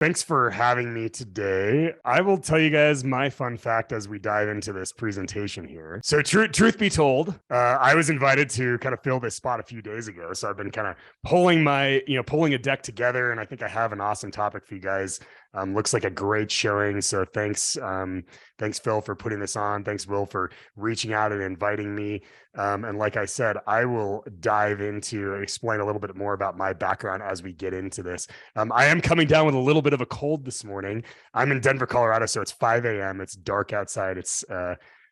Thanks for having me today. I will tell you guys my fun fact as we dive into this presentation here. So truth be told, I was invited to kind of fill this spot a few days ago. So I've been kind of pulling a deck together, and I think I have an awesome topic for you guys. Looks like a great showing. So thanks, Phil, for putting this on. Thanks, Will, for reaching out and inviting me. And like I said, I will dive into and explain a little bit more about my background as we get into this. I am coming down with a little bit of a cold this morning. I'm in Denver, Colorado, so it's 5 a.m. It's dark outside. It's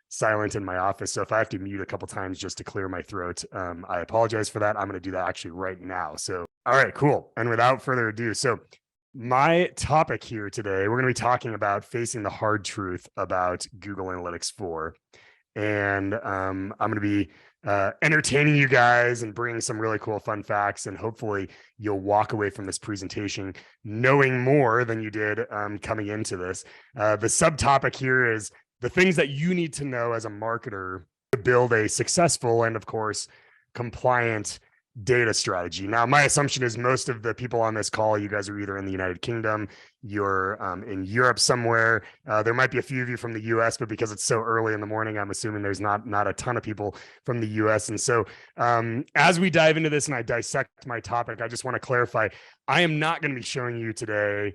silent in my office. So if I have to mute a couple times just to clear my throat, I apologize for that. I'm going to do that actually right now. So, all right, cool. And without further ado, so my topic here today, we're going to be talking about facing the hard truth about Google Analytics 4. And I'm going to be entertaining you guys and bringing some really cool fun facts. And hopefully you'll walk away from this presentation knowing more than you did coming into this. The subtopic here is the things that you need to know as a marketer to build a successful and, of course, compliant data strategy. Now, my assumption is most of the people on this call, you guys are either in the United Kingdom, you're in Europe somewhere. There might be a few of you from the US, but because it's so early in the morning, I'm assuming there's not a ton of people from the US. And so as we dive into this and I dissect my topic, I just want to clarify, I am not going to be showing you today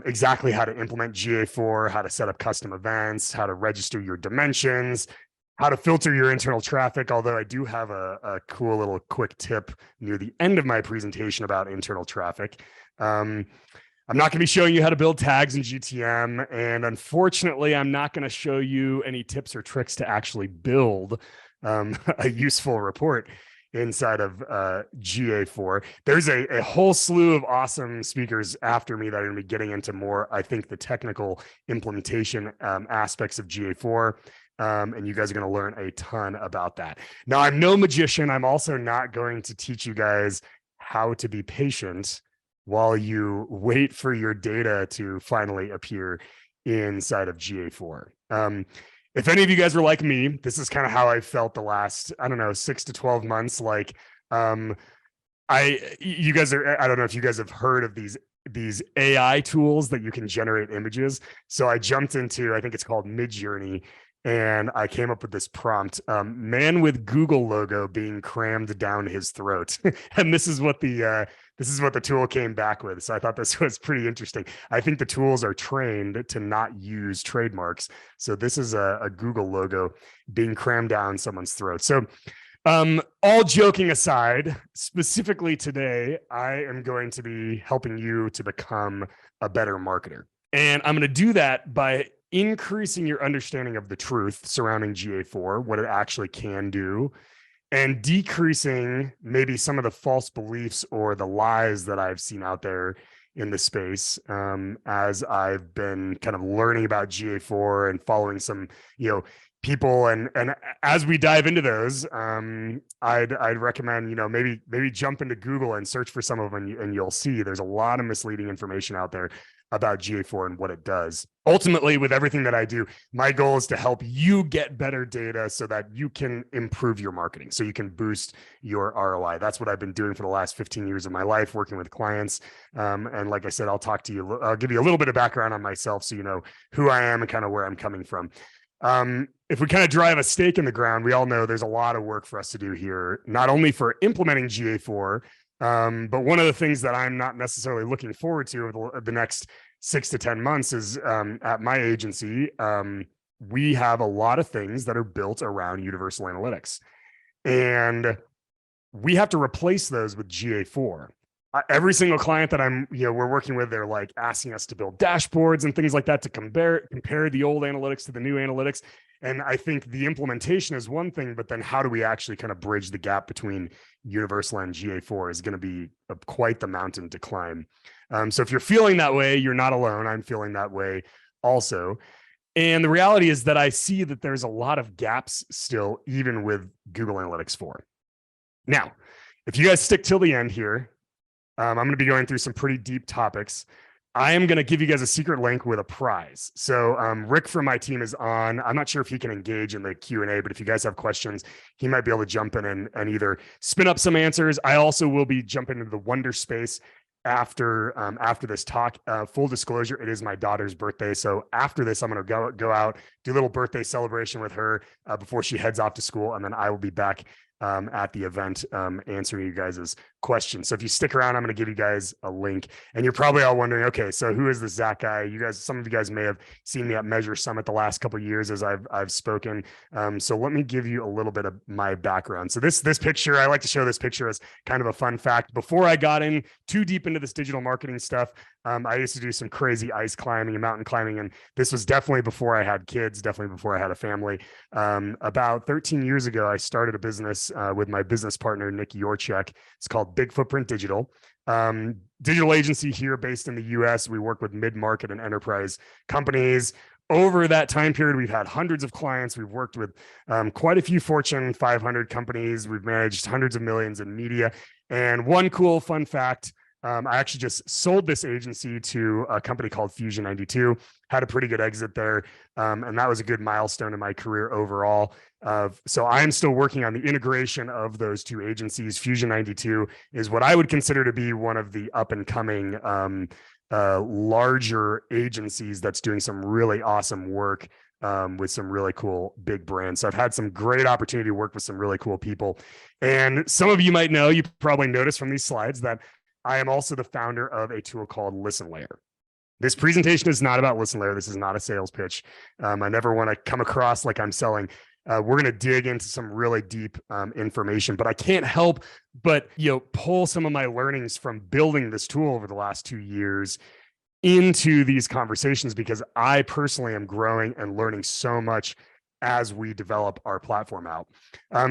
exactly how to implement GA4, how to set up custom events, how to register your dimensions, how to filter your internal traffic, although I do have a cool little quick tip near the end of my presentation about internal traffic. I'm not going to be showing you how to build tags in GTM, and unfortunately, I'm not going to show you any tips or tricks to actually build a useful report inside of GA4. There's a whole slew of awesome speakers after me that are going to be getting into more, I think, the technical implementation aspects of GA4. And you guys are going to learn a ton about that. Now, I'm no magician. I'm also not going to teach you guys how to be patient while you wait for your data to finally appear inside of GA4. If any of you guys were like me, this is kind of how I felt the last, 6 to 12 months. Like, I don't know if you guys have heard of these AI tools that you can generate images. So I jumped into, I think it's called Midjourney, and I came up with this prompt: man with Google logo being crammed down his throat. And this is what the tool came back with. So I thought this was pretty interesting. I think the tools are trained to not use trademarks. So this is a Google logo being crammed down someone's throat. So all joking aside, specifically today, I am going to be helping you to become a better marketer. And I'm going to do that by increasing your understanding of the truth surrounding GA4, what it actually can do, and decreasing maybe some of the false beliefs or the lies that I've seen out there in the space as I've been kind of learning about GA4 and following some, people. And as we dive into those, I'd recommend, maybe jump into Google and search for some of them, and you'll see there's a lot of misleading information out there about GA4 and what it does. Ultimately, with everything that I do, my goal is to help you get better data so that you can improve your marketing, so you can boost your ROI. That's what I've been doing for the last 15 years of my life, working with clients. And like I said, I'll give you a little bit of background on myself so you know who I am and kind of where I'm coming from. If we kind of drive a stake in the ground, we all know there's a lot of work for us to do here, not only for implementing GA4, but one of the things that I'm not necessarily looking forward to over the next 6 to 10 months is at my agency, we have a lot of things that are built around universal analytics, and we have to replace those with GA4. Every single client that we're working with, they're like asking us to build dashboards and things like that to compare the old analytics to the new analytics. And I think the implementation is one thing, but then how do we actually kind of bridge the gap between Universal and GA4 is going to be quite the mountain to climb. So if you're feeling that way, you're not alone. I'm feeling that way also. And the reality is that I see that there's a lot of gaps still, even with Google Analytics 4. Now, if you guys stick till the end here, I'm going to be going through some pretty deep topics. I am going to give you guys a secret link with a prize. So Rick from my team is on. I'm not sure if he can engage in the Q&A, but if you guys have questions, he might be able to jump in and either spin up some answers. I also will be jumping into the Wonder space after this talk. Full disclosure, it is my daughter's birthday. So after this, I'm going to go out, do a little birthday celebration with her before she heads off to school. And then I will be back at the event answering you guys' questions. So if you stick around, I'm going to give you guys a link. And you're probably all wondering, okay, so who is this Zach guy? You guys, some of you guys may have seen me at Measure Summit the last couple of years as I've spoken. So let me give you a little bit of my background. So this picture, I like to show this picture as kind of a fun fact. Before I got in too deep into this digital marketing stuff, I used to do some crazy ice climbing and mountain climbing. And this was definitely before I had kids, definitely before I had a family. About 13 years ago, I started a business with my business partner, Nick Yorchek. It's called Big Footprint Digital. Digital agency here based in the US. We work with mid-market and enterprise companies. Over that time period, we've had hundreds of clients. We've worked with quite a few Fortune 500 companies. We've managed hundreds of millions in media. And one cool fun fact, I actually just sold this agency to a company called Fusion 92, had a pretty good exit there. And that was a good milestone in my career overall. So I'm still working on the integration of those two agencies. Fusion 92 is what I would consider to be one of the up and coming larger agencies that's doing some really awesome work with some really cool big brands. So I've had some great opportunity to work with some really cool people. And some of you might know, you probably noticed from these slides that I am also the founder of a tool called ListenLayer. This presentation is not about ListenLayer. This is not a sales pitch. I never want to come across like I'm selling. We're going to dig into some really deep information, but I can't help but pull some of my learnings from building this tool over the last 2 years into these conversations, because I personally am growing and learning so much as we develop our platform out.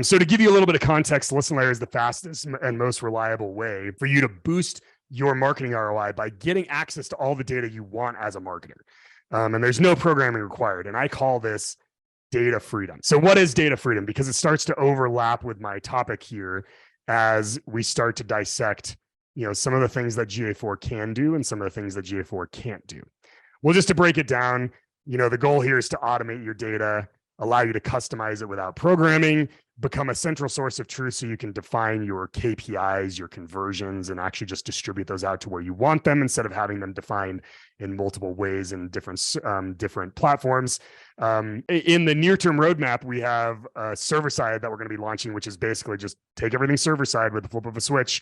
So to give you a little bit of context, ListenLayer is the fastest and most reliable way for you to boost your marketing ROI by getting access to all the data you want as a marketer. And there's no programming required. And I call this data freedom. So what is data freedom? Because it starts to overlap with my topic here as we start to dissect, some of the things that GA4 can do and some of the things that GA4 can't do. Well, just to break it down, the goal here is to automate your data, allow you to customize it without programming, become a central source of truth so you can define your KPIs, your conversions, and actually just distribute those out to where you want them instead of having them defined in multiple ways in different platforms. In the near-term roadmap, we have a server side that we're going to be launching, which is basically just take everything server side with the flip of a switch,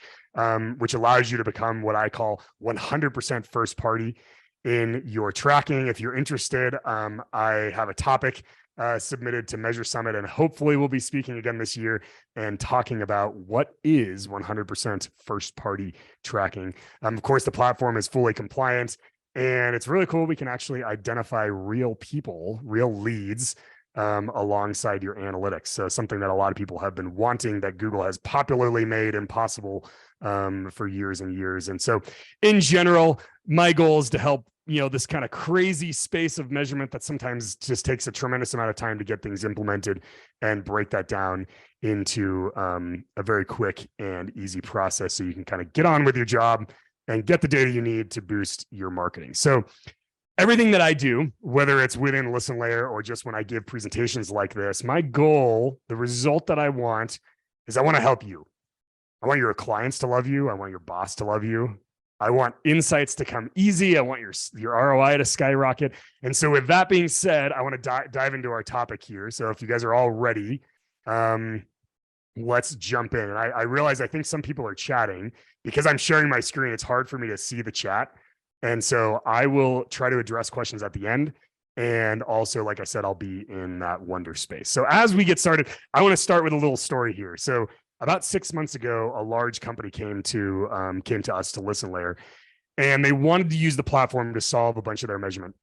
which allows you to become what I call 100% first party in your tracking. If you're interested, I have a topic submitted to Measure Summit, and hopefully we'll be speaking again this year and talking about what is 100% first party tracking. Of course, the platform is fully compliant, and it's really cool. We can actually identify real people, real leads alongside your analytics. So something that a lot of people have been wanting that Google has popularly made impossible for years and years. And so in general, my goal is to help this kind of crazy space of measurement that sometimes just takes a tremendous amount of time to get things implemented and break that down into a very quick and easy process so you can kind of get on with your job and get the data you need to boost your marketing. So everything that I do, whether it's within ListenLayer or just when I give presentations like this, my goal, the result that I want is I want to help you. I want your clients to love you. I want your boss to love you. I want insights to come easy. I want your ROI to skyrocket. And so with that being said, I want to dive into our topic here. So if you guys are all ready, let's jump in. And I realize I think some people are chatting because I'm sharing my screen. It's hard for me to see the chat. And so I will try to address questions at the end. And also, like I said, I'll be in that wonder space. So as we get started, I want to start with a little story here. So about 6 months ago, a large company came to us to ListenLayer, and they wanted to use the platform to solve a bunch of their measurement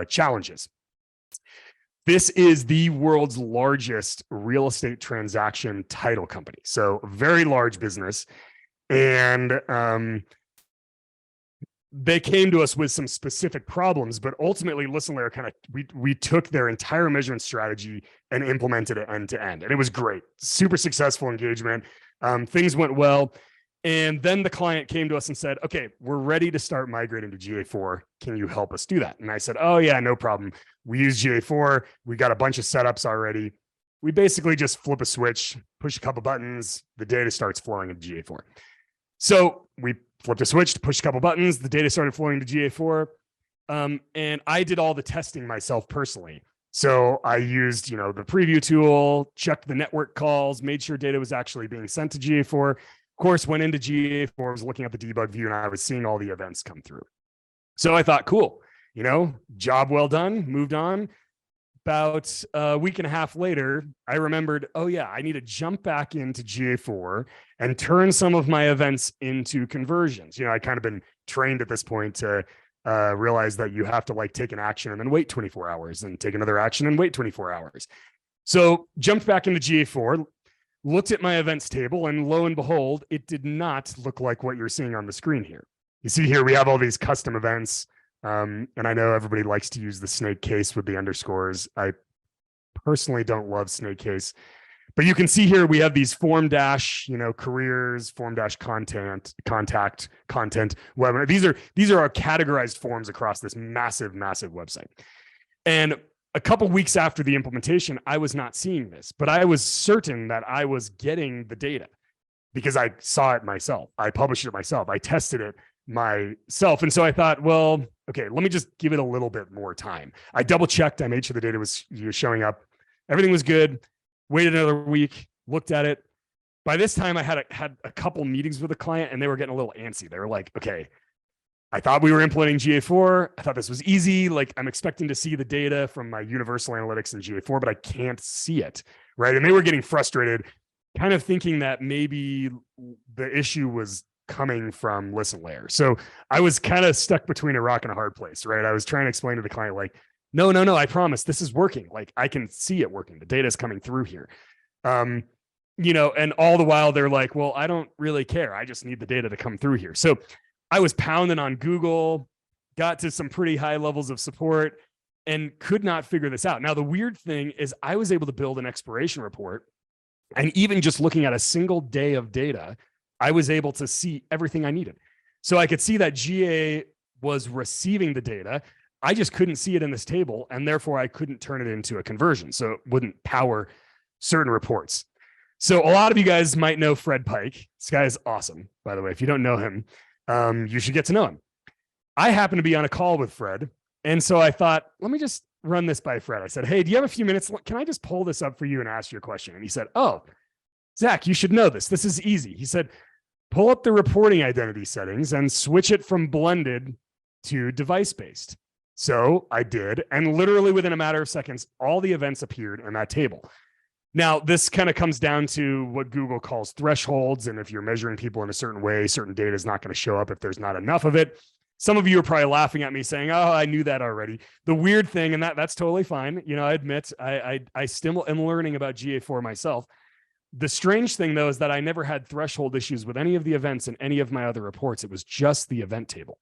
challenges. This is the world's largest real estate transaction title company, so very large business, and they came to us with some specific problems, but ultimately ListenLayer we took their entire measurement strategy and implemented it end to end. And it was great, super successful engagement. Things went well. And then the client came to us and said, okay, we're ready to start migrating to GA4. Can you help us do that? And I said, oh yeah, no problem. We use GA4. We got a bunch of setups already. We basically just flip a switch, push a couple buttons, the data starts flowing into GA4. So we flipped a switch, pushed a couple buttons, the data started flowing to GA4. And I did all the testing myself personally. So I used, the preview tool, checked the network calls, made sure data was actually being sent to GA4. Of course, went into GA4, was looking at the debug view, and I was seeing all the events come through. So I thought, cool, job well done, moved on. About a week and a half later, I remembered, oh yeah, I need to jump back into GA4 and turn some of my events into conversions. I kind of been trained at this point to realize that you have to take an action and then wait 24 hours and take another action and wait 24 hours. So jumped back into GA4, looked at my events table, and lo and behold, it did not look like what you're seeing on the screen here. You see here, we have all these custom events. And I know everybody likes to use the snake case with the underscores. I personally don't love snake case, but you can see here we have these form dash, careers, form dash content, contact, content, webinar. These are our categorized forms across this massive, massive website. And a couple weeks after the implementation, I was not seeing this, but I was certain that I was getting the data because I saw it myself. I published it myself. I tested it myself. And so I thought, well, okay, let me just give it a little bit more time. I double checked. I made sure the data was showing up. Everything was good. Waited another week, looked at it. By this time, I had a couple meetings with a client, and they were getting a little antsy. They were like, okay, I thought we were implementing GA4. I thought this was easy. I'm expecting to see the data from my universal analytics in GA4, but I can't see it, right? And they were getting frustrated, kind of thinking that maybe the issue was coming from listen layer. So I was kind of stuck between a rock and a hard place, right? I was trying to explain to the client, no, I promise this is working. I can see it working. The data is coming through here. And all the while they're like, well, I don't really care. I just need the data to come through here. So I was pounding on Google, got to some pretty high levels of support, and could not figure this out. Now, the weird thing is I was able to build an expiration report, and even just looking at a single day of data, I was able to see everything I needed. So I could see that GA was receiving the data. I just couldn't see it in this table, and therefore I couldn't turn it into a conversion. So it wouldn't power certain reports. So a lot of you guys might know Fred Pike. This guy is awesome, by the way. If you don't know him, you should get to know him. I happened to be on a call with Fred. And so I thought, let me just run this by Fred. I said, hey, do you have a few minutes? Can I just pull this up for you and ask you a question? And he said, oh, Zach, you should know this. This is easy. He said, pull up the reporting identity settings and switch it from blended to device-based. So I did, and literally within a matter of seconds, all the events appeared in that table. Now, this kind of comes down to what Google calls thresholds, and if you're measuring people in a certain way, certain data is not going to show up if there's not enough of it. Some of you are probably laughing at me saying, oh, I knew that already. The weird thing, and that's totally fine. I admit, I still am learning about GA4 myself. The strange thing, though, is that I never had threshold issues with any of the events in any of my other reports. It was just the event table.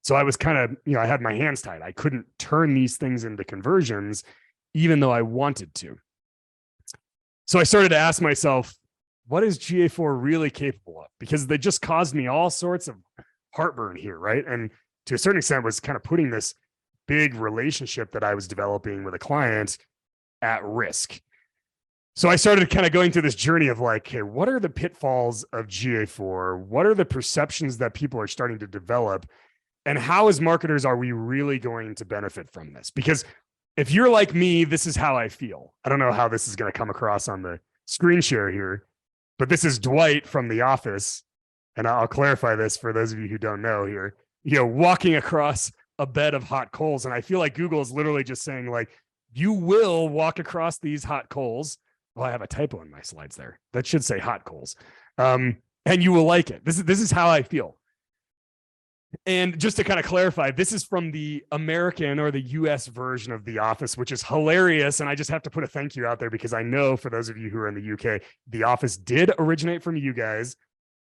So I was kind of, I had my hands tied. I couldn't turn these things into conversions, even though I wanted to. So I started to ask myself, what is GA4 really capable of? Because they just caused me all sorts of heartburn here, right? And to a certain extent was kind of putting this big relationship that I was developing with a client at risk. So I started kind of going through this journey of hey, what are the pitfalls of GA4? What are the perceptions that people are starting to develop? And how as marketers are we really going to benefit from this? Because if you're like me, this is how I feel. I don't know how this is going to come across on the screen share here, but this is Dwight from The Office. And I'll clarify this for those of you who don't know here, walking across a bed of hot coals. And I feel like Google is literally just saying you will walk across these hot coals. Well, I have a typo in my slides there. That should say hot coals. And you will like it. This is how I feel. And just to kind of clarify, this is from the American or the US version of The Office, which is hilarious. And I just have to put a thank you out there because I know for those of you who are in the UK, The Office did originate from you guys.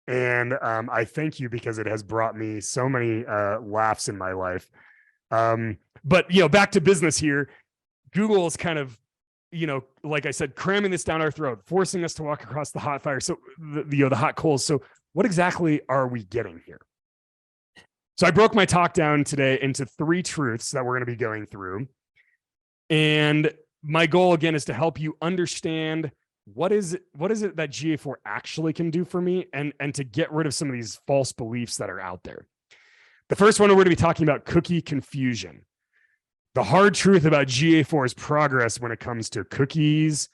And I thank you because it has brought me so many laughs in my life. But, back to business here. Google is kind of, like I said, cramming this down our throat, forcing us to walk across the hot fire. So the hot coals. So what exactly are we getting here? So I broke my talk down today into 3 truths that we're going to be going through. And my goal again is to help you understand what is it that GA4 actually can do for me, and to get rid of some of these false beliefs that are out there. The first one, we're going to be talking about cookie confusion. The hard truth about GA4's progress when it comes to cookies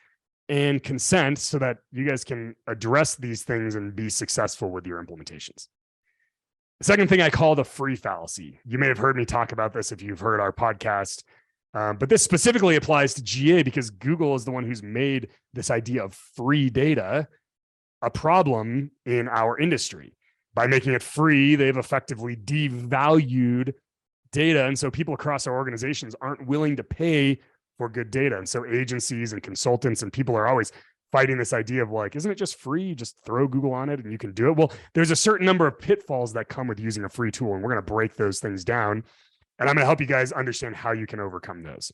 and consent, so that you guys can address these things and be successful with your implementations. The second thing I call the free fallacy. You may have heard me talk about this if you've heard our podcast, but this specifically applies to GA because Google is the one who's made this idea of free data a problem in our industry. By making it free, they've effectively devalued data. And so people across our organizations aren't willing to pay for good data. And so agencies and consultants and people are always fighting this idea of like, isn't it just free? You just throw Google on it and you can do it. Well, there's a certain number of pitfalls that come with using a free tool, and we're going to break those things down. And I'm going to help you guys understand how you can overcome those.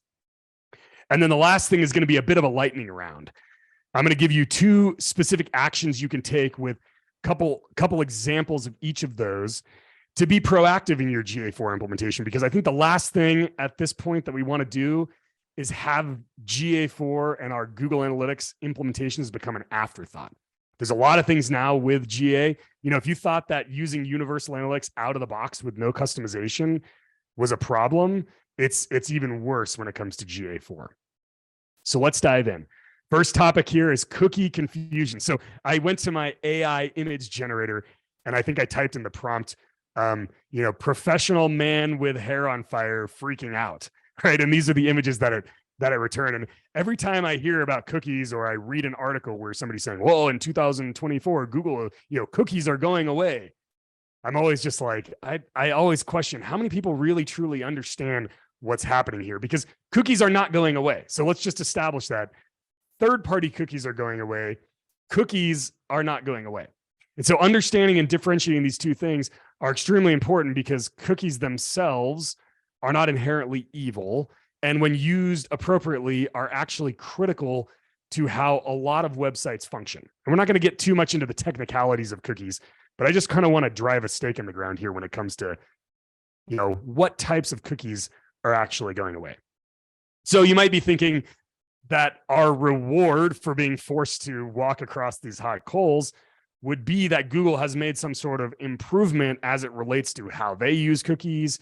And then the last thing is going to be a bit of a lightning round. I'm going to give you 2 specific actions you can take with couple examples of each of those to be proactive in your GA4 implementation, because I think the last thing at this point that we want to do is have GA4 and our Google Analytics implementations become an afterthought. There's a lot of things now with GA. You know, if you thought that using universal analytics out of the box with no customization was a problem, it's even worse when it comes to GA4. So let's dive in. First topic here is cookie confusion. So I went to my AI image generator and I think I typed in the prompt, professional man with hair on fire freaking out, right? And these are the images that it returned. And every time I hear about cookies or I read an article where somebody's saying, well, in 2024, Google, cookies are going away, I'm always just like, I always question how many people really truly understand what's happening here, because cookies are not going away. So let's just establish that. Third-party cookies are going away. Cookies are not going away. And so understanding and differentiating these two things are extremely important, because cookies themselves are not inherently evil, and when used appropriately are actually critical to how a lot of websites function. And we're not going to get too much into the technicalities of cookies, but I just kind of want to drive a stake in the ground here when it comes to, what types of cookies are actually going away. So you might be thinking that our reward for being forced to walk across these hot coals would be that Google has made some sort of improvement as it relates to how they use cookies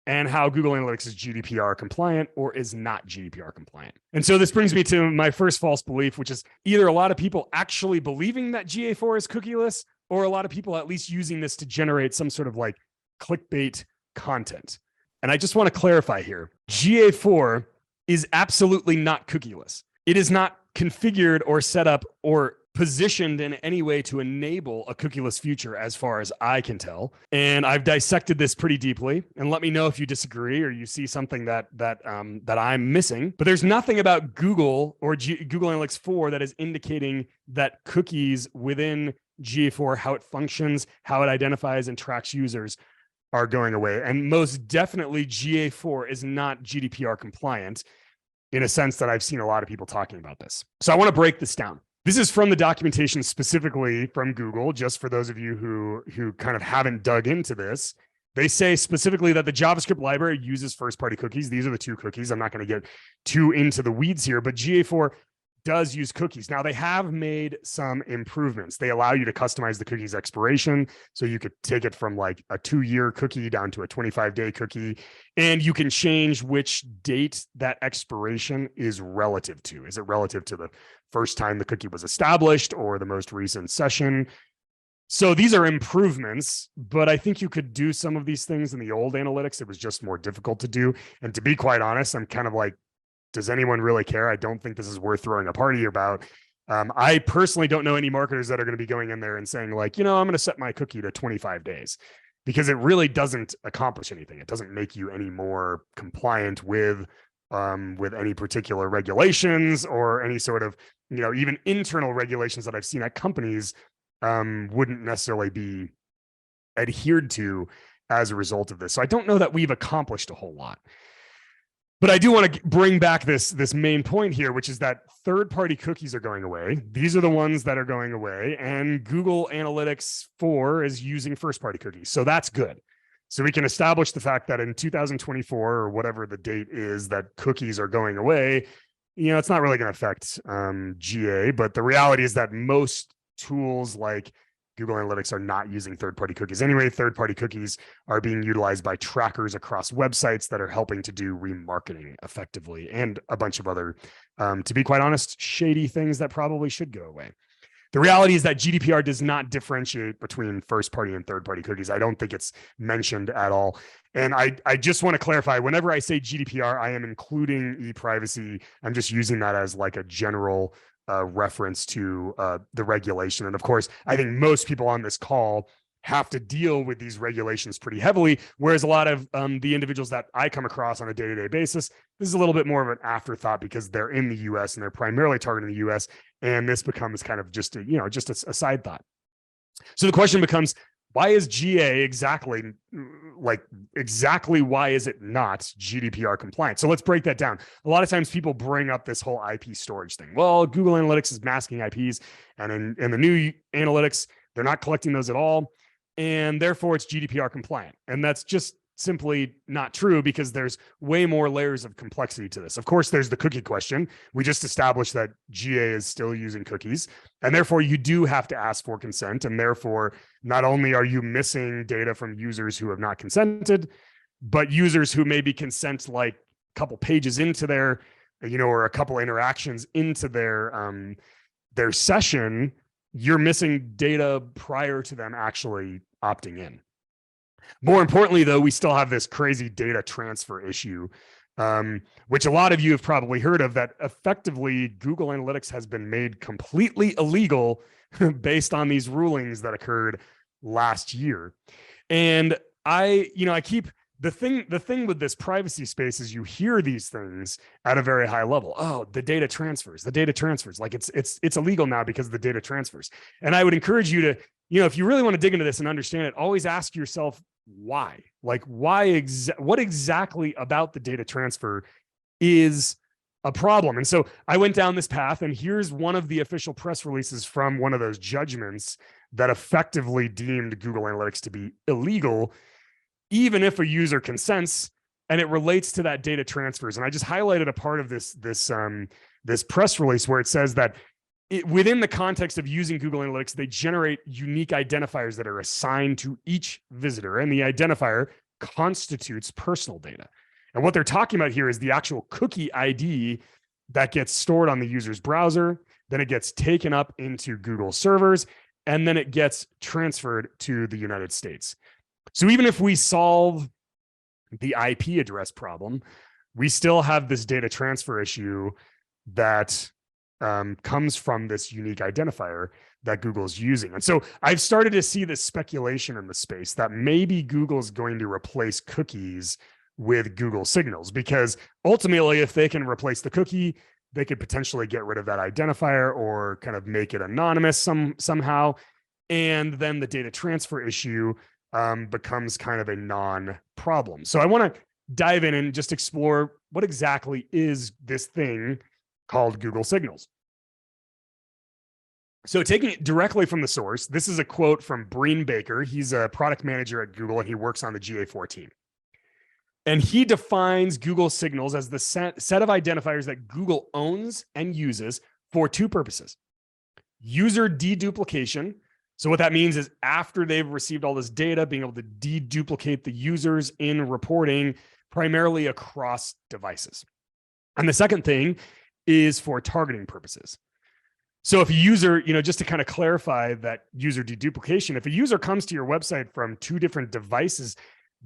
and how Google Analytics is GDPR compliant or is not GDPR compliant. And so this brings me to my first false belief, which is either a lot of people actually believing that GA4 is cookieless, or a lot of people at least using this to generate some sort of like clickbait content. And I just want to clarify here, GA4 is absolutely not cookieless. It is not configured or set up or positioned in any way to enable a cookieless future, as far as I can tell. And I've dissected this pretty deeply. And let me know if you disagree or you see something that I'm missing. But there's nothing about Google or Google Analytics 4 that is indicating that cookies within GA4, how it functions, how it identifies and tracks users, are going away. And most definitely GA4 is not GDPR compliant, in a sense that I've seen a lot of people talking about this. So I want to break this down. This is from the documentation specifically from Google, just for those of you who kind of haven't dug into this. They say specifically that the JavaScript library uses first-party cookies. These are the 2 cookies. I'm not going to get too into the weeds here, but GA4 does use cookies. Now, they have made some improvements. They allow you to customize the cookie's expiration. So you could take it from like a 2-year cookie down to a 25-day cookie. And you can change which date that expiration is relative to. Is it relative to the first time the cookie was established or the most recent session? So these are improvements, but I think you could do some of these things in the old analytics. It was just more difficult to do. And to be quite honest, I'm kind of like, does anyone really care? I don't think this is worth throwing a party about. I personally don't know any marketers that are going to be going in there and saying like, I'm going to set my cookie to 25 days, because it really doesn't accomplish anything. It doesn't make you any more compliant with any particular regulations or any sort of, even internal regulations that I've seen at companies wouldn't necessarily be adhered to as a result of this. So I don't know that we've accomplished a whole lot. But I do want to bring back this main point here, which is that third-party cookies are going away. These are the ones that are going away. And Google Analytics 4 is using first-party cookies. So that's good. So we can establish the fact that in 2024, or whatever the date is that cookies are going away, it's not really going to affect GA, but the reality is that most tools like Google Analytics are not using third-party cookies. Anyway, third-party cookies are being utilized by trackers across websites that are helping to do remarketing effectively and a bunch of other, to be quite honest, shady things that probably should go away. The reality is that GDPR does not differentiate between first-party and third-party cookies. I don't think it's mentioned at all. And I just want to clarify, whenever I say GDPR, I am including e-privacy. I'm just using that as like a general reference to the regulation. And of course, I think most people on this call have to deal with these regulations pretty heavily, whereas a lot of the individuals that I come across on a day-to-day basis, this is a little bit more of an afterthought because they're in the US and they're primarily targeting the US, and this becomes kind of just a side thought. So the question becomes, why is GA exactly why is it not GDPR compliant? So let's break that down. A lot of times people bring up this whole IP storage thing. Well, Google Analytics is masking IPs, and in the new analytics, they're not collecting those at all, and therefore it's GDPR compliant. And that's just simply not true, because there's way more layers of complexity to this. Of course, there's the cookie question. We just established that GA is still using cookies, and therefore you do have to ask for consent. And therefore, not only are you missing data from users who have not consented, but users who maybe consent like a couple pages into their, or a couple interactions into their session, you're missing data prior to them actually opting in. More importantly, though, we still have this crazy data transfer issue, which a lot of you have probably heard of, that effectively Google Analytics has been made completely illegal based on these rulings that occurred last year. And I keep the thing with this privacy space is you hear these things at a very high level. Oh, the data transfers, like it's illegal now because of the data transfers. And I would encourage you to, if you really want to dig into this and understand it, always ask yourself why. Like, what exactly about the data transfer is a problem? And so I went down this path, and here's one of the official press releases from one of those judgments that effectively deemed Google Analytics to be illegal, even if a user consents, and it relates to that data transfers. And I just highlighted a part of this press release where it says that within the context of using Google Analytics, they generate unique identifiers that are assigned to each visitor, and the identifier constitutes personal data. And what they're talking about here is the actual cookie ID that gets stored on the user's browser, then it gets taken up into Google servers, and then it gets transferred to the United States. So even if we solve the IP address problem, we still have this data transfer issue that comes from this unique identifier that Google's using. And so I've started to see this speculation in the space that maybe Google's going to replace cookies with Google Signals, because ultimately, if they can replace the cookie, they could potentially get rid of that identifier or kind of make it anonymous somehow. And then the data transfer issue becomes kind of a non-problem. So I want to dive in and just explore what exactly is this thing called Google Signals. So taking it directly from the source, this is a quote from Breen Baker. He's a product manager at Google, and he works on the GA4 team. And he defines Google Signals as the set of identifiers that Google owns and uses for two purposes: user deduplication. So what that means is, after they've received all this data, being able to deduplicate the users in reporting primarily across devices. And the second thing is for targeting purposes. So if a user, just to kind of clarify that user deduplication, if a user comes to your website from two different devices,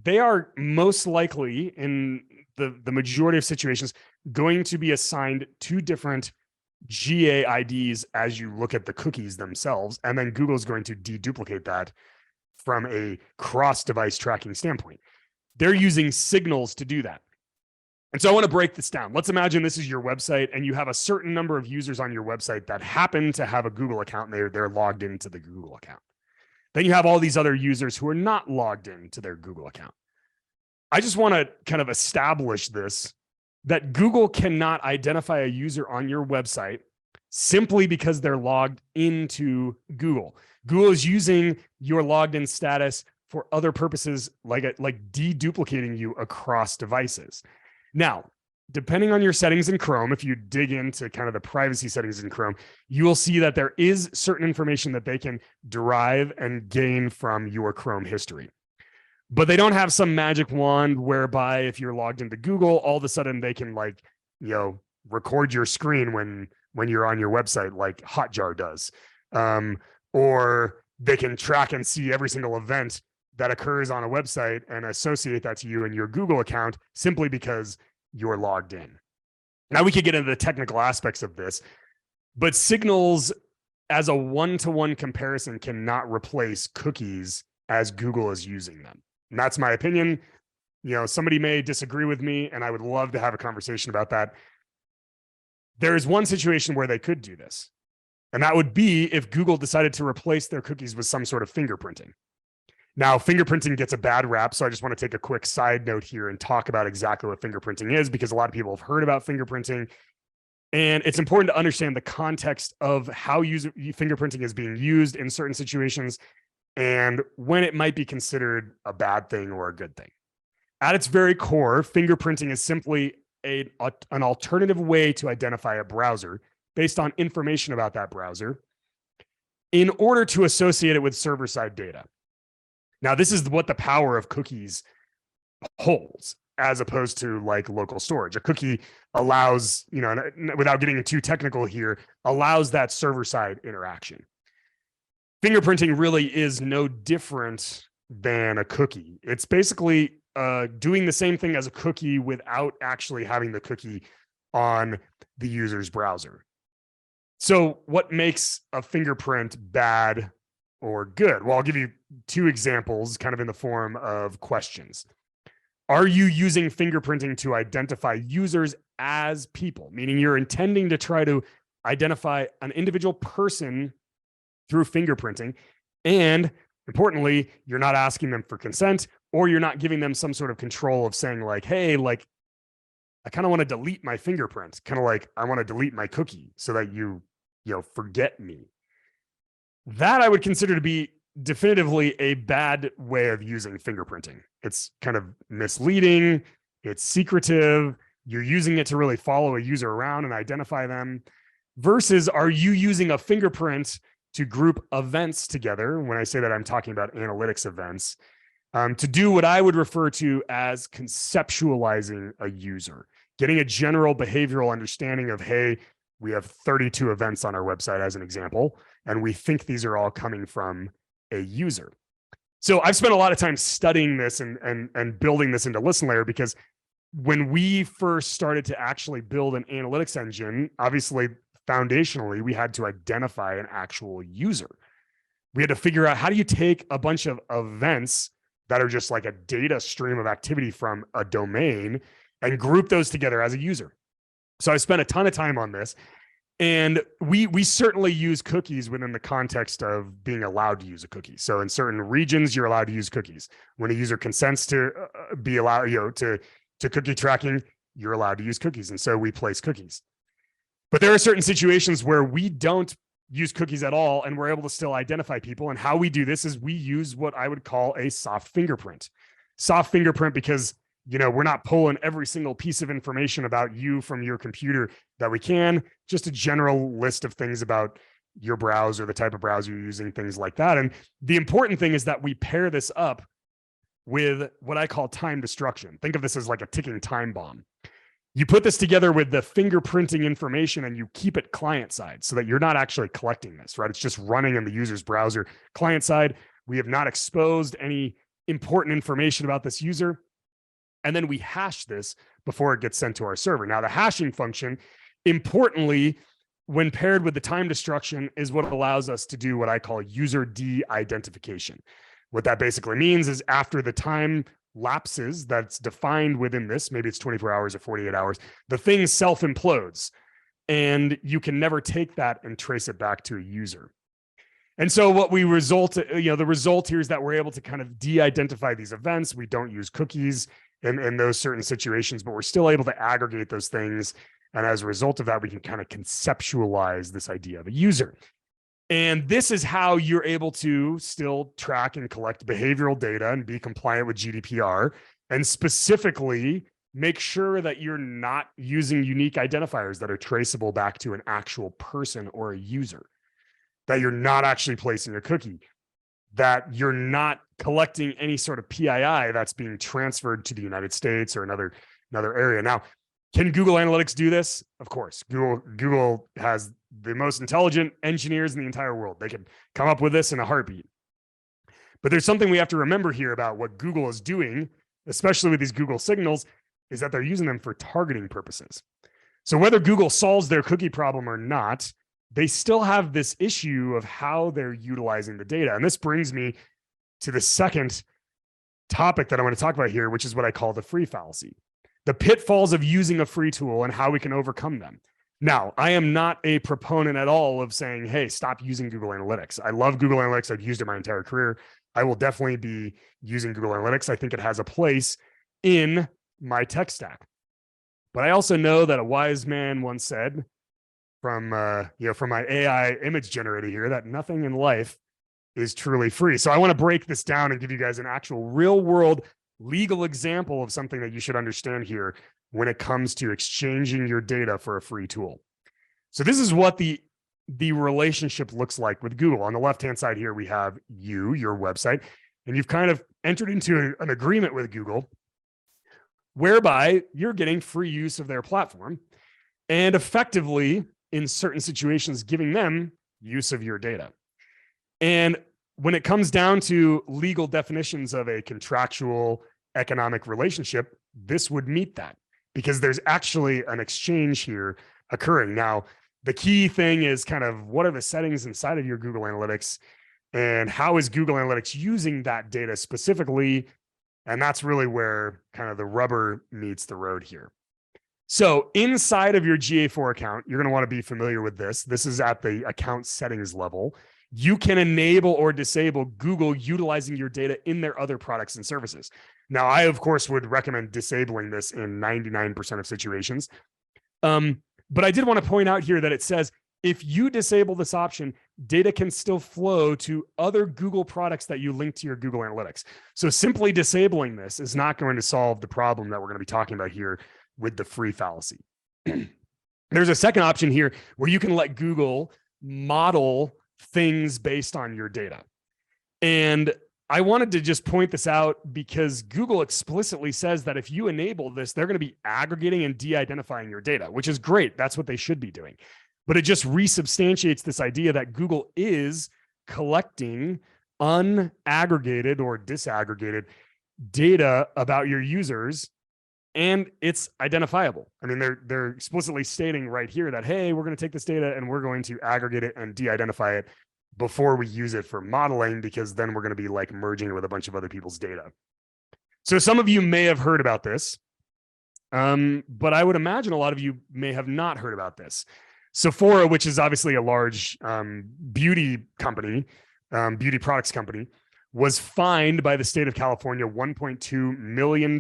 they are most likely, in the majority of situations, going to be assigned two different GA IDs as you look at the cookies themselves. And then Google is going to deduplicate that from a cross-device tracking standpoint. They're using signals to do that. And so I want to break this down. Let's imagine this is your website, and you have a certain number of users on your website that happen to have a Google account, and they're logged into the Google account. Then you have all these other users who are not logged into their Google account. I just want to kind of establish this, that Google cannot identify a user on your website simply because they're logged into Google. Google is using your logged in status for other purposes, like deduplicating you across devices. Now, depending on your settings in Chrome, if you dig into kind of the privacy settings in Chrome, you will see that there is certain information that they can derive and gain from your Chrome history. But they don't have some magic wand whereby if you're logged into Google, all of a sudden they can record your screen when you're on your website, like Hotjar does. Or they can track and see every single event that occurs on a website and associate that to you and your Google account simply because you're logged in. Now we could get into the technical aspects of this, but signals as a one-to-one comparison cannot replace cookies as Google is using them. And that's my opinion. Somebody may disagree with me, and I would love to have a conversation about that. There is one situation where they could do this, and that would be if Google decided to replace their cookies with some sort of fingerprinting. Now, fingerprinting gets a bad rap, so I just want to take a quick side note here and talk about exactly what fingerprinting is, because a lot of people have heard about fingerprinting, and it's important to understand the context of how fingerprinting is being used in certain situations and when it might be considered a bad thing or a good thing. At its very core, fingerprinting is simply an alternative way to identify a browser based on information about that browser in order to associate it with server-side data. Now, this is what the power of cookies holds, as opposed to like local storage. A cookie allows, without getting too technical here, allows that server-side interaction. Fingerprinting really is no different than a cookie. It's basically doing the same thing as a cookie without actually having the cookie on the user's browser. So what makes a fingerprint bad or good? Well, I'll give you two examples kind of in the form of questions. Are you using fingerprinting to identify users as people? Meaning you're intending to try to identify an individual person through fingerprinting. And importantly, you're not asking them for consent, or you're not giving them some sort of control of saying like, hey, like, I kind of want to delete my fingerprint. Kind of like I want to delete my cookie so that you forget me. That I would consider to be definitively a bad way of using fingerprinting. It's kind of misleading. It's secretive. You're using it to really follow a user around and identify them, versus are you using a fingerprint to group events together? When I say that, I'm talking about analytics events, to do what I would refer to as conceptualizing a user, getting a general behavioral understanding of, hey, we have 32 events on our website as an example, and we think these are all coming from a user. So I've spent a lot of time studying this and building this into ListenLayer, because when we first started to actually build an analytics engine, obviously, foundationally, we had to identify an actual user. We had to figure out, how do you take a bunch of events that are just like a data stream of activity from a domain and group those together as a user? So I spent a ton of time on this, and we certainly use cookies within the context of being allowed to use a cookie. So in certain regions, you're allowed to use cookies. When a user consents to be allowed, to cookie tracking, you're allowed to use cookies. And so we place cookies. But there are certain situations where we don't use cookies at all, and we're able to still identify people. And how we do this is we use what I would call a soft fingerprint. Soft fingerprint because, we're not pulling every single piece of information about you from your computer that we can, just a general list of things about your browser, the type of browser you're using, things like that. And the important thing is that we pair this up with what I call time destruction. Think of this as like a ticking time bomb. You put this together with the fingerprinting information and you keep it client side so that you're not actually collecting this, right? It's just running in the user's browser. Client side, we have not exposed any important information about this user. And then we hash this before it gets sent to our server. Now, the hashing function, importantly, when paired with the time destruction, is what allows us to do what I call user de-identification. What that basically means is after the time lapses that's defined within this, maybe it's 24 hours or 48 hours, the thing self-implodes, and you can never take that and trace it back to a user. And so what the result here is that we're able to kind of de-identify these events. We don't use cookies in those certain situations, but we're still able to aggregate those things. And as a result of that, we can kind of conceptualize this idea of a user. And this is how you're able to still track and collect behavioral data and be compliant with GDPR, and specifically make sure that you're not using unique identifiers that are traceable back to an actual person or a user, that you're not actually placing a cookie, that you're not collecting any sort of PII that's being transferred to the United States or another area. Now, can Google Analytics do this? Of course. Google has the most intelligent engineers in the entire world. They can come up with this in a heartbeat. But there's something we have to remember here about what Google is doing, especially with these Google signals, is that they're using them for targeting purposes. So whether Google solves their cookie problem or not, they still have this issue of how they're utilizing the data. And this brings me to the second topic that I want to talk about here, which is what I call the free fallacy, the pitfalls of using a free tool and how we can overcome them. Now, I am not a proponent at all of saying, hey, stop using Google Analytics. I love Google Analytics. I've used it my entire career. I will definitely be using Google Analytics. I think it has a place in my tech stack. But I also know that a wise man once said from my AI image generator here, that nothing in life is truly free. So I want to break this down and give you guys an actual real world legal example of something that you should understand here when it comes to exchanging your data for a free tool. So this is what the relationship looks like with Google. On the left-hand side here, we have your website, and you've kind of entered into an agreement with Google whereby you're getting free use of their platform and effectively, in certain situations, giving them use of your data. And when it comes down to legal definitions of a contractual economic relationship, this would meet that because there's actually an exchange here occurring. Now, the key thing is kind of what are the settings inside of your Google Analytics and how is Google Analytics using that data specifically? And that's really where kind of the rubber meets the road here. So inside of your GA4 account, you're going to want to be familiar with this. This is at the account settings level. You can enable or disable Google utilizing your data in their other products and services. Now, I, of course, would recommend disabling this in 99% of situations. But I did want to point out here that it says, if you disable this option, data can still flow to other Google products that you link to your Google Analytics. So simply disabling this is not going to solve the problem that we're going to be talking about here with the free fallacy. There's a second option here where you can let Google model things based on your data. And I wanted to just point this out because Google explicitly says that if you enable this, they're going to be aggregating and de-identifying your data, which is great. That's what they should be doing. But it just resubstantiates this idea that Google is collecting unaggregated or disaggregated data about your users, and it's identifiable. I mean, they're explicitly stating right here that, hey, we're going to take this data and we're going to aggregate it and de-identify it before we use it for modeling, because then we're going to be like merging it with a bunch of other people's data. So some of you may have heard about this, but I would imagine a lot of you may have not heard about this. Sephora, which is obviously a large beauty company, beauty products company, was fined by the state of California $1.2 million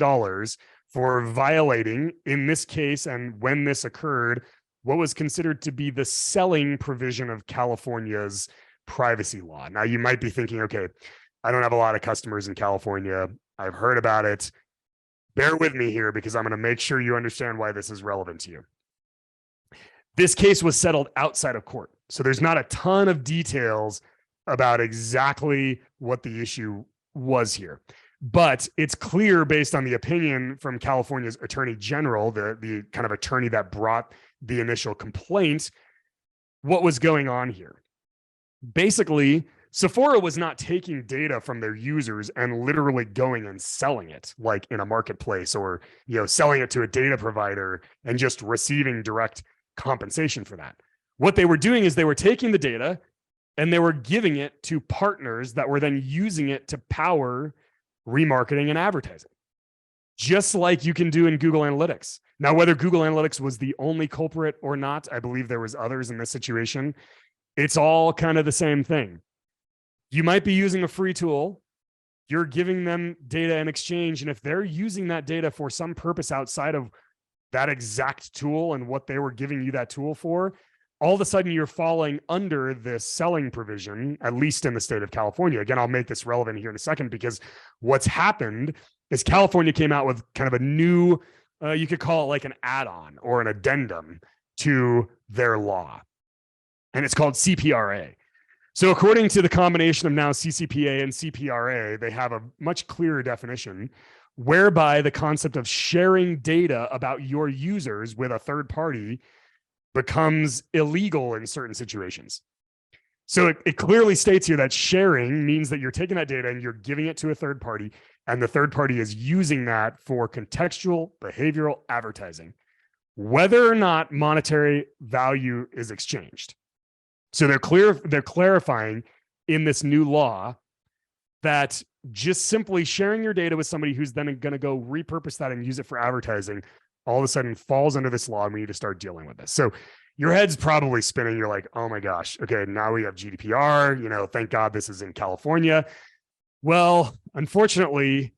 for violating, in this case, and when this occurred, what was considered to be the selling provision of California's privacy law. Now, you might be thinking, okay, I don't have a lot of customers in California. I've heard about it. Bear with me here because I'm going to make sure you understand why this is relevant to you. This case was settled outside of court. So there's not a ton of details about exactly what the issue was here. But it's clear based on the opinion from California's Attorney General, the kind of attorney that brought the initial complaint, what was going on here. Basically, Sephora was not taking data from their users and literally going and selling it like in a marketplace or, selling it to a data provider and just receiving direct compensation for that. What they were doing is they were taking the data and they were giving it to partners that were then using it to power remarketing and advertising, just like you can do in Google Analytics. Now, whether Google Analytics was the only culprit or not, I believe there was others in this situation. It's all kind of the same thing. You might be using a free tool. You're giving them data in exchange. And if they're using that data for some purpose outside of that exact tool and what they were giving you that tool for, all of a sudden you're falling under the selling provision, at least in the state of California. Again, I'll make this relevant here in a second because what's happened is California came out with kind of a new You could call it like an add-on or an addendum to their law. And it's called CPRA. So according to the combination of now CCPA and CPRA, they have a much clearer definition whereby the concept of sharing data about your users with a third party becomes illegal in certain situations. So it clearly states here that sharing means that you're taking that data and you're giving it to a third party, and the third party is using that for contextual behavioral advertising, whether or not monetary value is exchanged. So they're clarifying in this new law that just simply sharing your data with somebody who's then going to go repurpose that and use it for advertising all of a sudden falls under this law, and we need to start dealing with this. So your head's probably spinning. You're like, oh my gosh, okay, now we have GDPR, thank God this is in California. Well, unfortunately,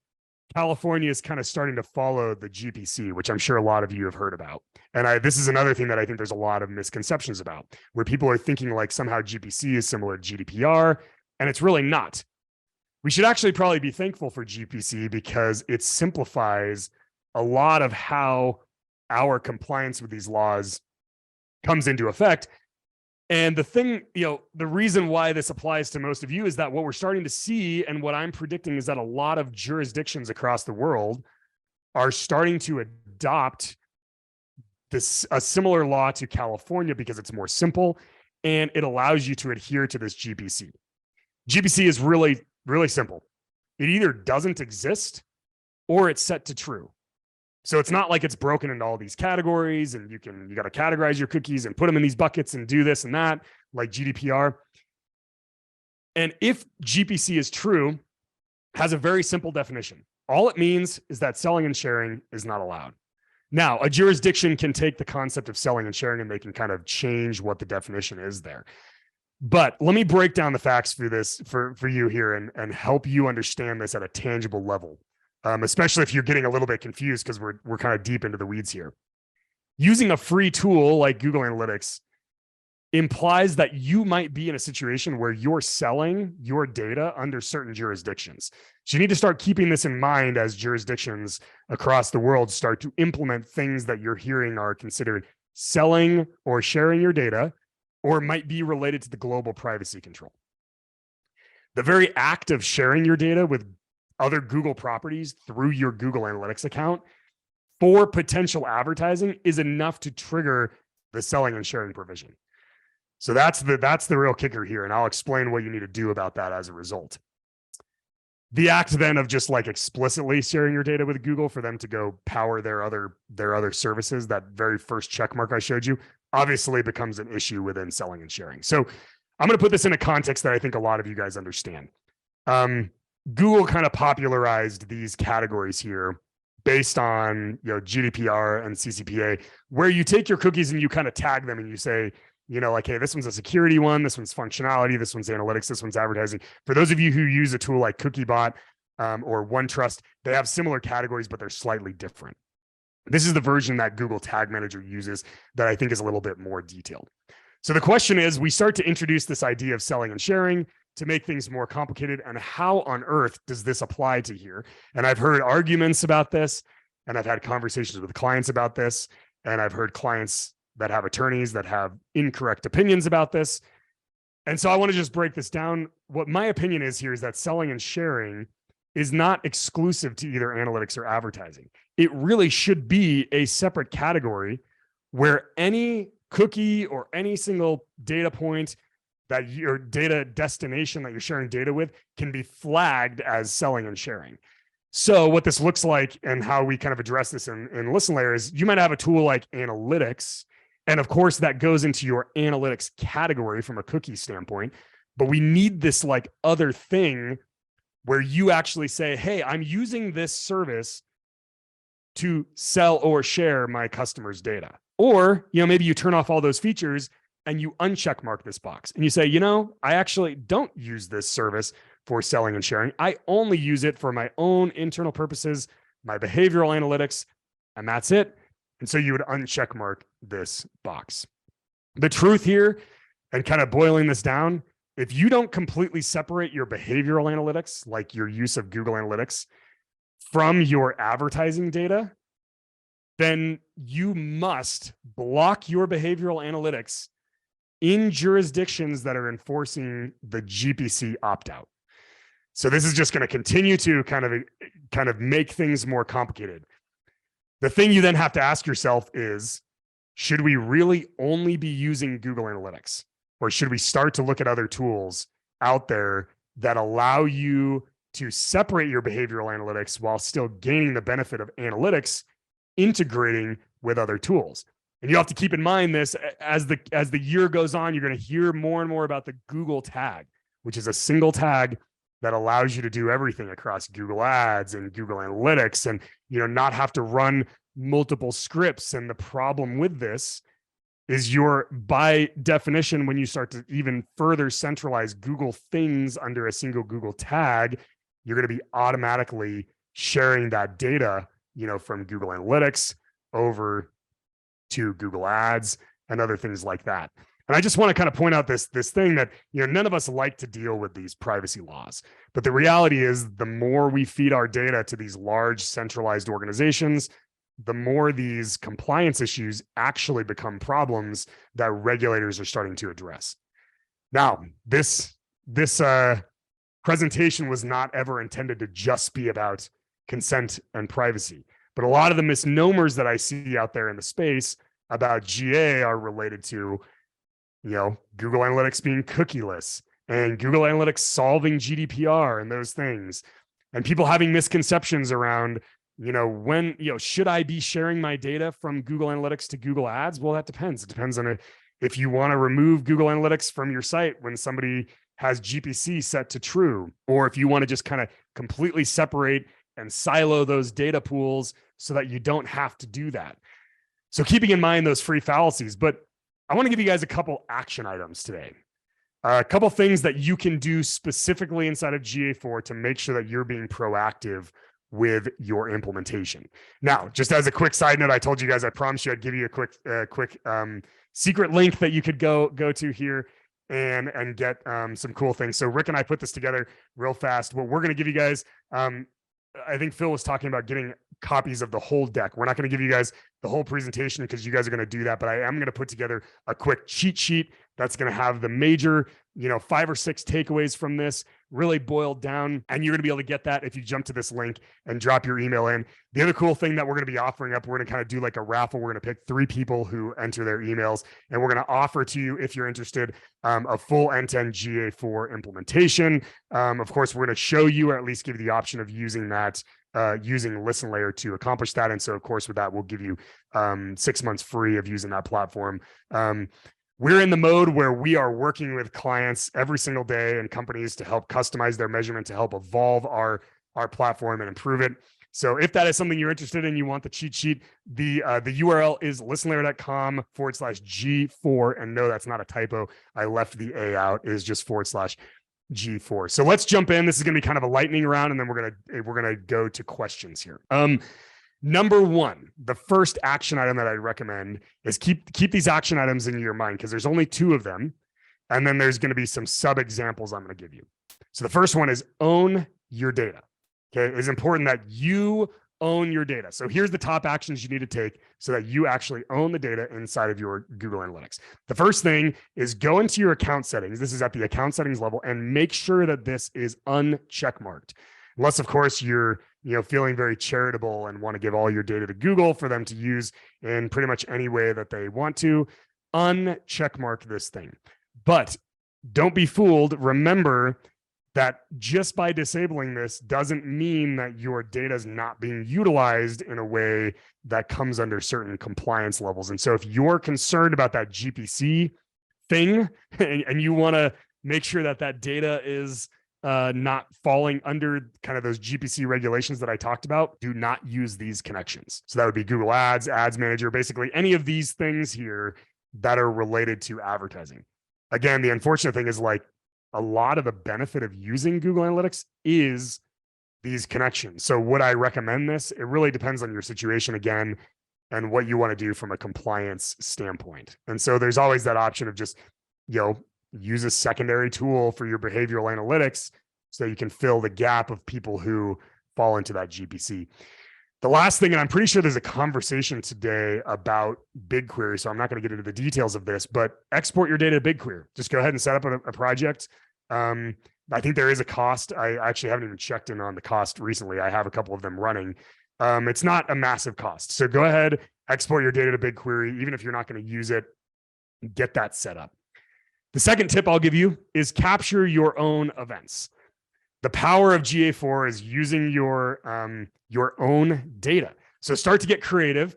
California is kind of starting to follow the GPC, which I'm sure a lot of you have heard about. And this is another thing that I think there's a lot of misconceptions about, where people are thinking like somehow GPC is similar to GDPR, and it's really not. We should actually probably be thankful for GPC because it simplifies a lot of how our compliance with these laws comes into effect. And the thing, the reason why this applies to most of you is that what we're starting to see, and what I'm predicting, is that a lot of jurisdictions across the world are starting to adopt a similar law to California because it's more simple and it allows you to adhere to this GPC. GPC is really, really simple. It either doesn't exist or it's set to true. So it's not like it's broken into all these categories and you got to categorize your cookies and put them in these buckets and do this and that like GDPR. And if GPC is true, has a very simple definition. All it means is that selling and sharing is not allowed. Now, a jurisdiction can take the concept of selling and sharing and they can kind of change what the definition is there. But let me break down the facts for this for you here and help you understand this at a tangible level. Especially if you're getting a little bit confused because we're kind of deep into the weeds here. Using a free tool like Google Analytics implies that you might be in a situation where you're selling your data under certain jurisdictions. So you need to start keeping this in mind as jurisdictions across the world start to implement things that you're hearing are considered selling or sharing your data, or might be related to the global privacy control. The very act of sharing your data with other Google properties through your Google Analytics account for potential advertising is enough to trigger the selling and sharing provision. So that's the real kicker here. And I'll explain what you need to do about that as a result. The act then of just like explicitly sharing your data with Google for them to go power their other services, that very first check mark I showed you, obviously becomes an issue within selling and sharing. So I'm going to put this in a context that I think a lot of you guys understand. Google kind of popularized these categories here based on GDPR and CCPA, where you take your cookies and you kind of tag them and you say, like, hey, this one's a security one, this one's functionality, this one's analytics, this one's advertising. For those of you who use a tool like CookieBot or OneTrust, they have similar categories, but they're slightly different. This is the version that Google Tag Manager uses that I think is a little bit more detailed. So the question is, we start to introduce this idea of selling and sharing to make things more complicated. And how on earth does this apply to here? And I've heard arguments about this, and I've had conversations with clients about this, and I've heard clients that have attorneys that have incorrect opinions about this. And so I want to just break this down. What my opinion is here is that selling and sharing is not exclusive to either analytics or advertising. It really should be a separate category where any cookie or any single data point that your data destination that you're sharing data with can be flagged as selling and sharing. So what this looks like and how we kind of address this in Listen Layer is you might have a tool like analytics. And of course that goes into your analytics category from a cookie standpoint, but we need this like other thing where you actually say, hey, I'm using this service to sell or share my customers' data. Or, maybe you turn off all those features and you uncheck mark this box and you say, I actually don't use this service for selling and sharing. I only use it for my own internal purposes, my behavioral analytics, and that's it. And so you would uncheck mark this box. The truth here, and kind of boiling this down, if you don't completely separate your behavioral analytics, like your use of Google Analytics, from your advertising data, then you must block your behavioral analytics in jurisdictions that are enforcing the GPC opt-out. So this is just going to continue to kind of make things more complicated. The thing you then have to ask yourself is, should we really only be using Google Analytics? Or should we start to look at other tools out there that allow you to separate your behavioral analytics while still gaining the benefit of analytics integrating with other tools? And you have to keep in mind this as the year goes on, you're going to hear more and more about the Google tag, which is a single tag that allows you to do everything across Google Ads and Google Analytics, and not have to run multiple scripts. And the problem with this is by definition, when you start to even further centralize Google things under a single Google tag, you're going to be automatically sharing that data, from Google Analytics over to Google Ads and other things like that. And I just want to kind of point out this thing that, none of us like to deal with these privacy laws. But the reality is, the more we feed our data to these large centralized organizations, the more these compliance issues actually become problems that regulators are starting to address. Now, this presentation was not ever intended to just be about consent and privacy, but a lot of the misnomers that I see out there in the space about GA are related to, Google Analytics being cookieless and Google Analytics solving GDPR and those things, and people having misconceptions around, when, should I be sharing my data from Google Analytics to Google Ads? Well, that depends. It depends on if you want to remove Google Analytics from your site when somebody has GPC set to true, or if you want to just kind of completely separate and silo those data pools so that you don't have to do that. So keeping in mind those free fallacies, but I want to give you guys a couple action items today. A couple things that you can do specifically inside of GA4 to make sure that you're being proactive with your implementation. Now, just as a quick side note, I told you guys, I promised you I'd give you a quick secret link that you could go to here and get some cool things. So Rick and I put this together real fast. What we're going to give you guys, I think Phil was talking about getting copies of the whole deck. We're not going to give you guys the whole presentation because you guys are going to do that, but I am going to put together a quick cheat sheet that's going to have the major, 5 or 6 takeaways from this really boiled down. And you're going to be able to get that if you jump to this link and drop your email in. The other cool thing that we're going to be offering up, we're going to kind of do like a raffle. We're going to pick 3 people who enter their emails, and we're going to offer to you, if you're interested, a full end-to-end GA4 implementation. Of course, we're going to show you, or at least give you the option of using that, using Listen Layer to accomplish that. And so, of course, with that, we'll give you 6 months free of using that platform. We're in the mode where we are working with clients every single day and companies to help customize their measurement, to help evolve our platform and improve it. So if that is something you're interested in, you want the cheat sheet, the URL is listenlayer.com/G4. And no, that's not a typo. I left the A out. It is just /G4. So let's jump in. This is going to be kind of a lightning round, and then we're going to go to questions here. Number 1, the first action item that I recommend is keep these action items in your mind, because there's only 2 of them. And then there's going to be some sub examples I'm going to give you. So the first one is own your data. Okay. It's important that you own your data. So here's the top actions you need to take so that you actually own the data inside of your Google Analytics. The first thing is go into your account settings. This is at the account settings level, and make sure that this is uncheckmarked. Unless, of course, you're feeling very charitable and want to give all your data to Google for them to use in pretty much any way that they want to. Uncheckmark this thing. But don't be fooled. Remember that just by disabling this doesn't mean that your data is not being utilized in a way that comes under certain compliance levels. And so if you're concerned about that GPC thing and you want to make sure that that data is not falling under kind of those GPC regulations that I talked about, do not use these connections. So that would be Google Ads, Ads Manager, basically any of these things here that are related to advertising. Again, the unfortunate thing is, like, a lot of the benefit of using Google Analytics is these connections. So would I recommend this? It really depends on your situation, again, and what you want to do from a compliance standpoint. And so there's always that option of just, use a secondary tool for your behavioral analytics so you can fill the gap of people who fall into that GPC. The last thing, and I'm pretty sure there's a conversation today about BigQuery, so I'm not going to get into the details of this, but export your data to BigQuery. Just go ahead and set up a project. I think there is a cost. I actually haven't even checked in on the cost recently. I have a couple of them running. It's not a massive cost. So go ahead, export your data to BigQuery, even if you're not going to use it, get that set up. The second tip I'll give you is capture your own events. The power of GA4 is using your own data. So start to get creative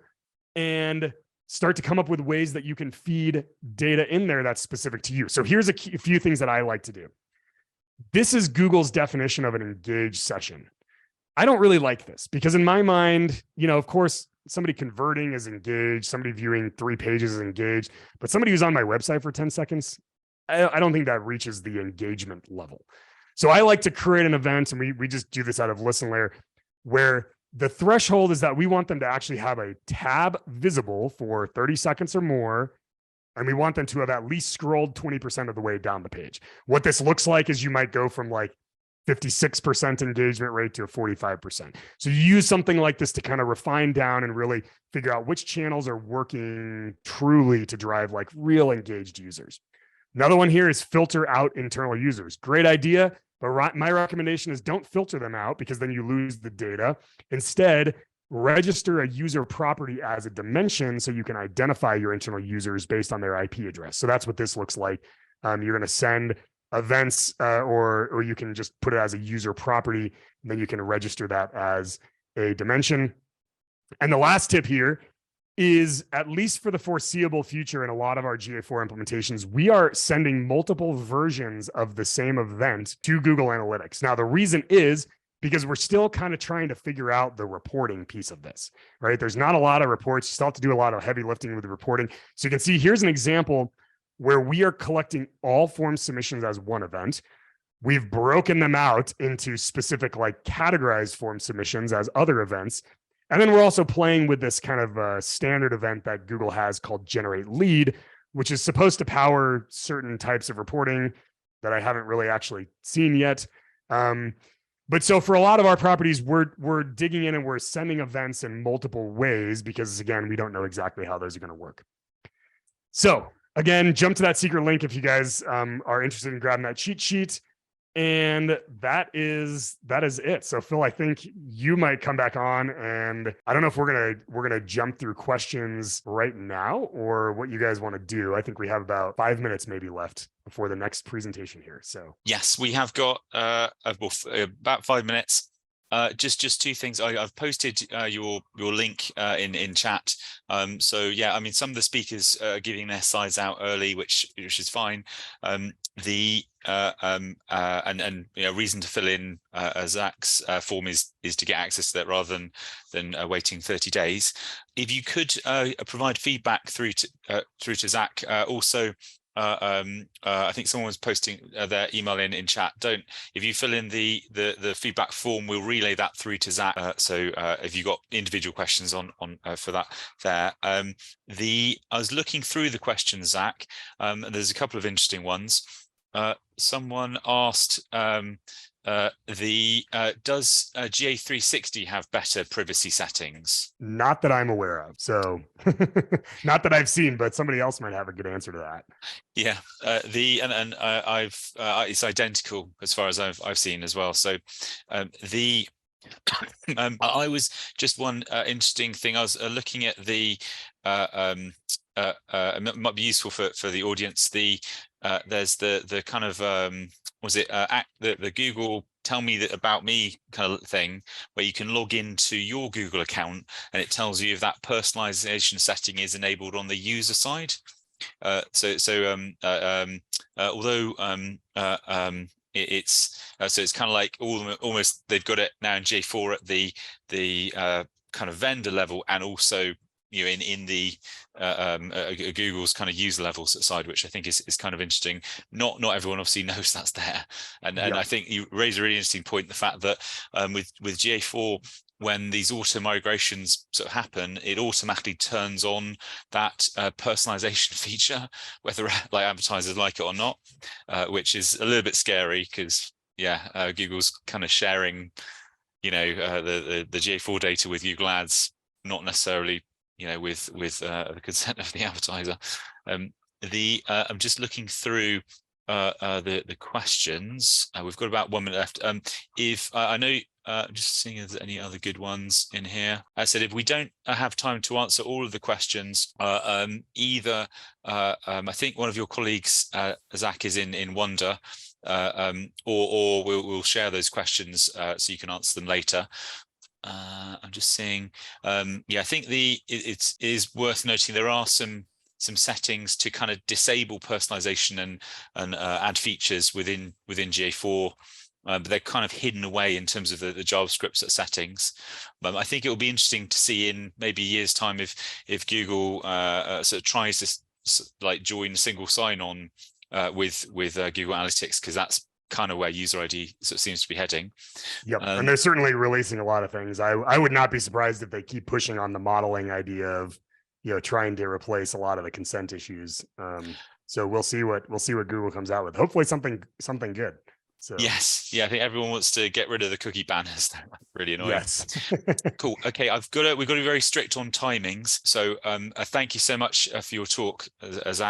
and start to come up with ways that you can feed data in there that's specific to you. So here's a few things that I like to do. This is Google's definition of an engaged session. I don't really like this because in my mind, of course, somebody converting is engaged, somebody viewing 3 pages is engaged, but somebody who's on my website for 10 seconds, I don't think that reaches the engagement level. So I like to create an event, and we just do this out of Listen Layer, where the threshold is that we want them to actually have a tab visible for 30 seconds or more, and we want them to have at least scrolled 20% of the way down the page. What this looks like is you might go from like 56% engagement rate to a 45%. So you use something like this to kind of refine down and really figure out which channels are working truly to drive like real engaged users. Another one here is filter out internal users. Great idea, but my recommendation is don't filter them out because then you lose the data. Instead, register a user property as a dimension so you can identify your internal users based on their IP address. So that's what this looks like. You're going to send events or you can just put it as a user property, and then you can register that as a dimension. And the last tip here is, at least for the foreseeable future in a lot of our GA4 implementations, we are sending multiple versions of the same event to Google Analytics. Now, the reason is because we're still kind of trying to figure out the reporting piece of this, right? There's not a lot of reports. You still have to do a lot of heavy lifting with the reporting. So you can see here's an example where we are collecting all form submissions as one event. We've broken them out into specific like categorized form submissions as other events. And then we're also playing with this kind of standard event that Google has called Generate Lead, which is supposed to power certain types of reporting that I haven't really actually seen yet. But so for a lot of our properties, we're digging in and we're sending events in multiple ways because, again, we don't know exactly how those are going to work. So again, jump to that secret link if you guys are interested in grabbing that cheat sheet. And that is it. So Phil, I think you might come back on, and I don't know if we're gonna jump through questions right now or what you guys want to do. I think we have about 5 minutes maybe left before the next presentation here. So yes, we have got about 5 minutes. Just 2 things. I've posted your link in chat. So yeah, I mean, some of the speakers are giving their slides out early, which is fine. Reason to fill in Zach's form is to get access to that rather than waiting 30 days. If you could provide feedback through to Zach. Also, I think someone was posting their email in chat. If you fill in the feedback form, we'll relay that through to Zach. So if you got individual questions on for that there. I was looking through the questions, Zach. There's a couple of interesting ones. Someone asked, does GA360 have better privacy settings? Not that I'm aware of. So not that I've seen, but somebody else might have a good answer to that. Yeah, it's identical as far as I've seen as well. So I was just one interesting thing. I was looking at the it might be useful for the audience. There's the kind of the Google tell me that about me kind of thing, where you can log into your Google account and it tells you if that personalization setting is enabled on the user side. Although it's kind of like almost they've got it now in GA4 at the kind of vendor level, and also in the Google's kind of user level side, which I think is kind of interesting. Not everyone obviously knows that's there, and I think you raise a really interesting point, the fact that with GA4, when these auto migrations sort of happen, it automatically turns on that personalization feature, whether like advertisers like it or not, which is a little bit scary because Google's kind of sharing the GA4 data with Google Ads, not necessarily with the consent of the advertiser. I'm just looking through the questions. We've got about 1 minute left. If I know, I'm just seeing if there's any other good ones in here. I said if we don't have time to answer all of the questions, either I think one of your colleagues, Zach, is in Wonder, or we'll share those questions so you can answer them later. I'm just seeing, I think it is worth noting there are some settings to kind of disable personalization and add features within GA4, but they're kind of hidden away in terms of the JavaScript settings. I think it will be interesting to see in maybe a year's time if Google sort of tries to like join single sign-on with Google Analytics, because that's kind of where user ID sort of seems to be heading. Yep, and they're certainly releasing a lot of things. I would not be surprised if they keep pushing on the modeling idea of trying to replace a lot of the consent issues. So we'll see what Google comes out with. Hopefully something good. So yes, I think everyone wants to get rid of the cookie banners. They're really annoying. Yes. Cool. Okay, we've got to be very strict on timings. So thank you so much for your talk, Zach.